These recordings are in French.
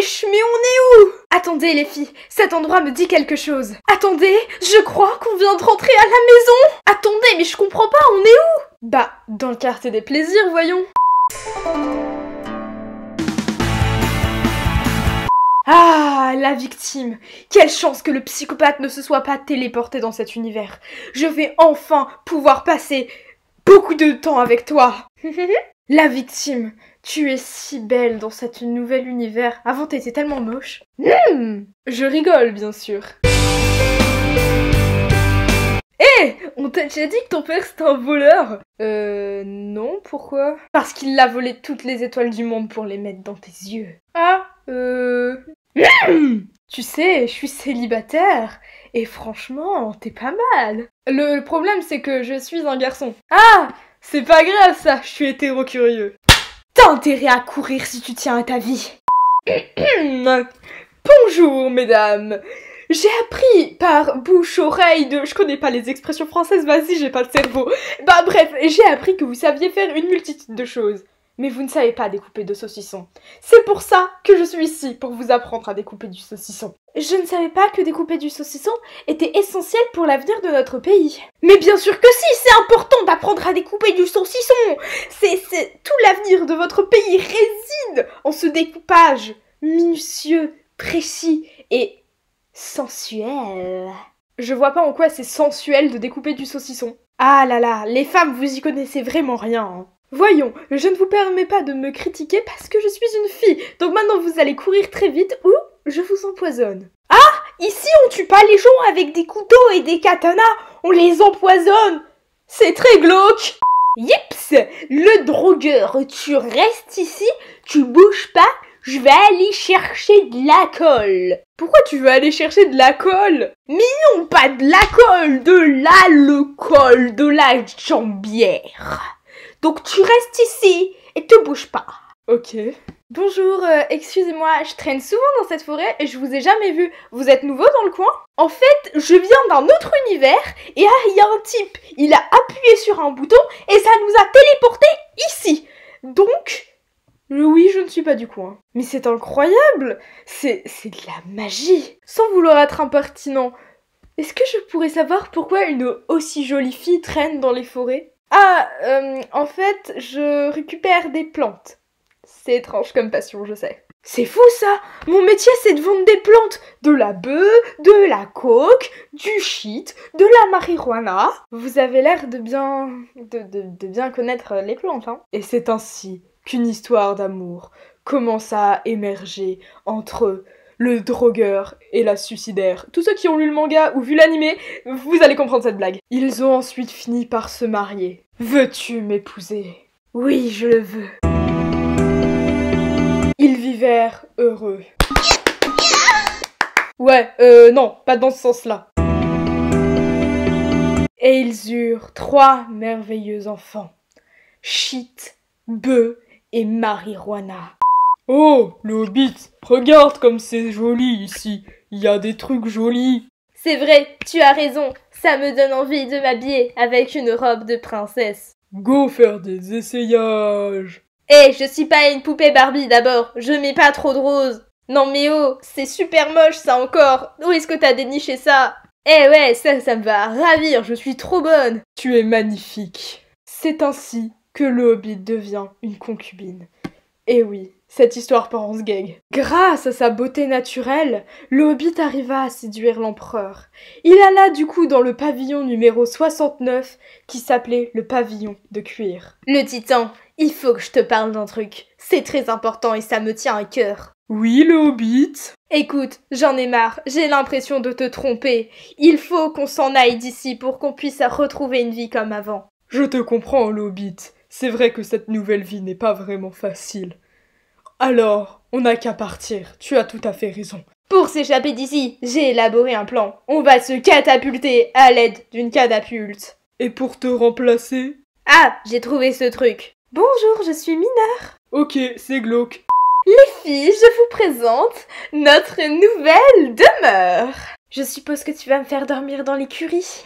Wesh, mais on est où? Attendez les filles, cet endroit me dit quelque chose. Attendez, je crois qu'on vient de rentrer à la maison. Attendez, mais je comprends pas, on est où? Bah, dans le quartier des plaisirs, voyons. Ah, la victime! Quelle chance que le psychopathe ne se soit pas téléporté dans cet univers. Je vais enfin pouvoir passer beaucoup de temps avec toi. La victime, tu es si belle dans cet nouvel univers. Avant, t'étais tellement moche. Je rigole, bien sûr. Hé, on t'a déjà dit que ton père c'était un voleur? Non, pourquoi? Parce qu'il a volé toutes les étoiles du monde pour les mettre dans tes yeux. Ah, Tu sais, je suis célibataire, et franchement, t'es pas mal. Le problème, c'est que je suis un garçon. Ah, c'est pas grave ça, je suis hétéro-curieux. T'as intérêt à courir si tu tiens à ta vie. Bonjour, mesdames. J'ai appris par bouche-oreille de... Je connais pas les expressions françaises, vas-y, j'ai pas le cerveau. Bah bref, j'ai appris que vous saviez faire une multitude de choses. Mais vous ne savez pas découper de saucisson. C'est pour ça que je suis ici, pour vous apprendre à découper du saucisson. Je ne savais pas que découper du saucisson était essentiel pour l'avenir de notre pays. Mais bien sûr que si, c'est important d'apprendre à découper du saucisson. C'est tout l'avenir de votre pays réside en ce découpage minutieux, précis et sensuel. Je vois pas en quoi c'est sensuel de découper du saucisson. Ah là là, les femmes, vous y connaissez vraiment rien, hein. Voyons, je ne vous permets pas de me critiquer parce que je suis une fille. Donc maintenant vous allez courir très vite ou je vous empoisonne. Ah, ici on tue pas les gens avec des couteaux et des katanas, on les empoisonne. C'est très glauque. Yips, le drogueur, tu restes ici, tu bouges pas, je vais aller chercher de l'alcool. Pourquoi tu veux aller chercher de l'alcool? Mais non, pas de l'alcool, de l'alcool, de la jambière. Donc tu restes ici et te bouge pas. Ok. Bonjour, excusez-moi, je traîne souvent dans cette forêt et je vous ai jamais vu. Vous êtes nouveau dans le coin? En fait, je viens d'un autre univers et il y a un type, il a appuyé sur un bouton et ça nous a téléporté ici. Donc, oui, je ne suis pas du coin. Mais c'est incroyable. C'est de la magie. Sans vouloir être impertinent, est-ce que je pourrais savoir pourquoi une aussi jolie fille traîne dans les forêts? Ah, en fait, je récupère des plantes. C'est étrange comme passion, je sais. C'est fou ça! Mon métier c'est de vendre des plantes. De la bœuf, de la coke, du shit, de la marijuana. Vous avez l'air de bien connaître les plantes, hein. Et c'est ainsi qu'une histoire d'amour commence à émerger entre le drogueur et la suicidaire. Tous ceux qui ont lu le manga ou vu l'animé, vous allez comprendre cette blague. Ils ont ensuite fini par se marier. Veux-tu m'épouser? Oui, je le veux. Ils vivèrent heureux. Ouais, non, pas dans ce sens-là. Et ils eurent 3 merveilleux enfants. Shit, bœuf et marijuana. Oh, le Hobbit, regarde comme c'est joli ici. Il y a des trucs jolis. C'est vrai, tu as raison. Ça me donne envie de m'habiller avec une robe de princesse. Go faire des essayages. Eh, je suis pas une poupée Barbie d'abord. Je mets pas trop de rose. Non mais oh, c'est super moche ça encore. Où est-ce que t'as déniché ça? Eh ouais, ça me va ravir. Je suis trop bonne. Tu es magnifique. C'est ainsi que le Hobbit devient une concubine. Eh oui, cette histoire part en sgeg. Grâce à sa beauté naturelle, le Hobbit arriva à séduire l'empereur. Il alla du coup dans le pavillon numéro 69, qui s'appelait le pavillon de cuir. Le titan, il faut que je te parle d'un truc. C'est très important et ça me tient à cœur. Oui, le Hobbit? Écoute, j'en ai marre, j'ai l'impression de te tromper. Il faut qu'on s'en aille d'ici pour qu'on puisse retrouver une vie comme avant. Je te comprends, le Hobbit. C'est vrai que cette nouvelle vie n'est pas vraiment facile. Alors, on n'a qu'à partir, tu as tout à fait raison. Pour s'échapper d'ici, j'ai élaboré un plan. On va se catapulter à l'aide d'une catapulte. Et pour te remplacer? Ah, j'ai trouvé ce truc. Bonjour, je suis mineur. Ok, c'est glauque. Les filles, je vous présente notre nouvelle demeure. Je suppose que tu vas me faire dormir dans l'écurie?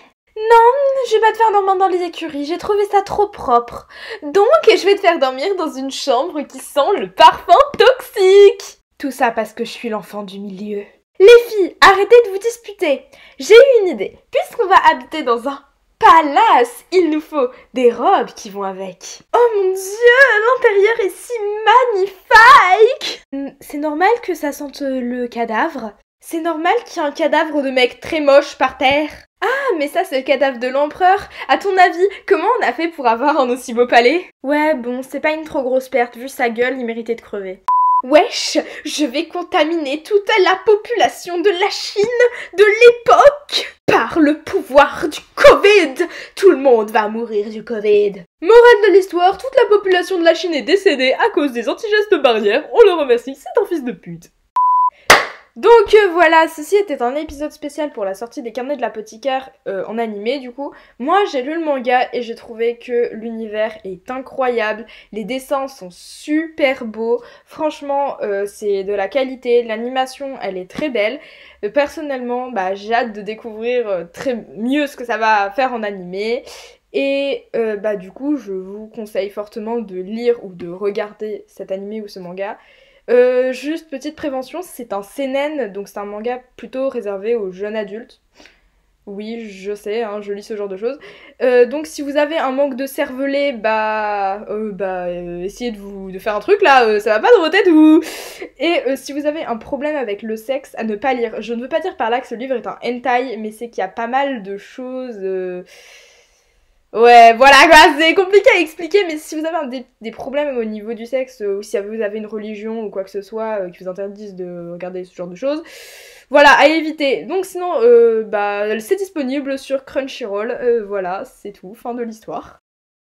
Non, je vais pas te faire dormir dans les écuries, j'ai trouvé ça trop propre. Donc, je vais te faire dormir dans une chambre qui sent le parfum toxique. Tout ça parce que je suis l'enfant du milieu. Les filles, arrêtez de vous disputer. J'ai eu une idée. Puisqu'on va habiter dans un palace, il nous faut des robes qui vont avec. Oh mon dieu, l'intérieur est si magnifique. C'est normal que ça sente le cadavre. C'est normal qu'il y ait un cadavre de mec très moche par terre. Ah, mais ça c'est le cadavre de l'empereur. À ton avis, comment on a fait pour avoir un aussi beau palais? Ouais, bon, c'est pas une trop grosse perte. Vu sa gueule, il méritait de crever. Wesh, je vais contaminer toute la population de la Chine de l'époque par le pouvoir du Covid. Tout le monde va mourir du Covid. Morale de l'histoire, toute la population de la Chine est décédée à cause des antigestes barrières. On le remercie, c'est un fils de pute. Donc voilà, ceci était un épisode spécial pour la sortie des carnets de l'apothicaire en animé du coup. Moi j'ai lu le manga et j'ai trouvé que l'univers est incroyable, les dessins sont super beaux, franchement c'est de la qualité, l'animation elle est très belle. Personnellement j'ai hâte de découvrir mieux ce que ça va faire en animé. Et du coup je vous conseille fortement de lire ou de regarder cet animé ou ce manga. Juste petite prévention, c'est un seinen, donc c'est un manga plutôt réservé aux jeunes adultes. Oui, je sais, hein, je lis ce genre de choses. Donc si vous avez un manque de cervelet, essayez de faire un truc là, ça va pas dans vos têtes ou... Et si vous avez un problème avec le sexe, à ne pas lire. Je ne veux pas dire par là que ce livre est un hentai, mais c'est qu'il y a pas mal de choses... Ouais, voilà quoi, c'est compliqué à expliquer, mais si vous avez des problèmes au niveau du sexe, ou si vous avez une religion ou quoi que ce soit qui vous interdise de regarder ce genre de choses, voilà, à éviter. Donc sinon, c'est disponible sur Crunchyroll, voilà, c'est tout, fin de l'histoire.